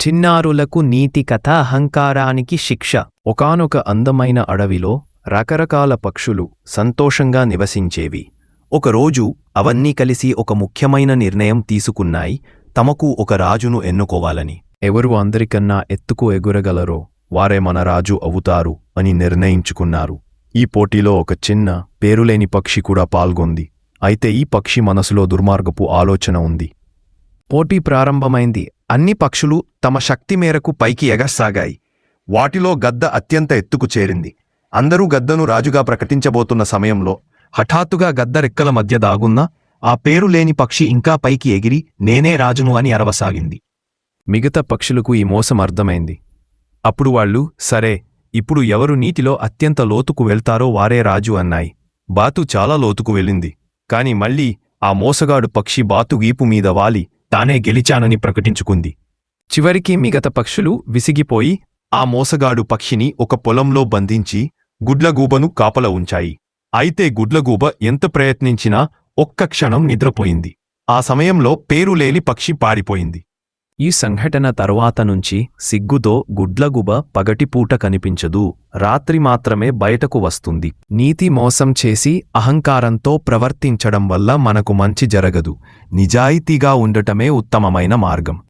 చిన్నారులకు నీతి కథ అహంకారానికి శిక్ష. ఒకానొక అందమైన అడవిలో రకరకాల పక్షులు సంతోషంగా నివసించేవి. ఒకరోజు అవన్నీ కలిసి ఒక ముఖ్యమైన నిర్ణయం తీసుకున్నాయి, తమకు ఒక రాజును ఎన్నుకోవాలని. ఎవరు అందరికన్నా ఎత్తుకు ఎగురగలరో వారే మన రాజు అవుతారు అని నిర్ణయించుకున్నారు. ఈ పోటీలో ఒక చిన్న పేరులేని పక్షి కూడా పాల్గొంది. అయితే ఈ పక్షి మనసులో దుర్మార్గపు ఆలోచన ఉంది. పోటీ ప్రారంభమైంది. అన్ని పక్షులు తమ శక్తి మేరకు పైకి ఎగసాగాయి. వాటిలో గద్ద అత్యంత ఎత్తుకు చేరింది. అందరూ గద్దను రాజుగా ప్రకటించబోతున్న సమయంలో హఠాత్తుగా గద్ద రెక్కల మధ్య దాగున్న ఆ పేరులేని పక్షి ఇంకా పైకి ఎగిరి నేనే రాజును అని అరవసాగింది. మిగతా పక్షులకు ఈ మోసం అర్థమైంది. అప్పుడు వాళ్ళు, సరే, ఇప్పుడు ఎవరు నీటిలో అత్యంత లోతుకు వెళ్తారో వారే రాజు అన్నాయి. బాతు చాలా లోతుకు వెళ్ళింది. కాని మళ్లీ ఆ మోసగాడు పక్షి బాతు వీపు మీద వాలి తానే గెలిచానని ప్రకటించుకుంది. చివరికి మిగతా పక్షులు విసిగిపోయి ఆ మోసగాడు పక్షిని ఒక పొలంలో బంధించి గుడ్లగూబను కాపల ఉంచాయి. అయితే గుడ్లగూబ ఎంత ప్రయత్నించినా ఒక్క క్షణం నిద్రపోయింది. ఆ సమయంలో పేరులేని పక్షి పారిపోయింది. ఈ సంఘటన తరువాత నుంచి సిగ్గుతో గుడ్లగూబ పగటిపూట కనిపించదు, రాత్రి మాత్రమే బయటకు వస్తుంది. నీతి మోసం చేసి అహంకారంతో ప్రవర్తించడం వల్ల మనకు మంచి జరగదు. నిజాయితీగా ఉండటమే ఉత్తమమైన మార్గం.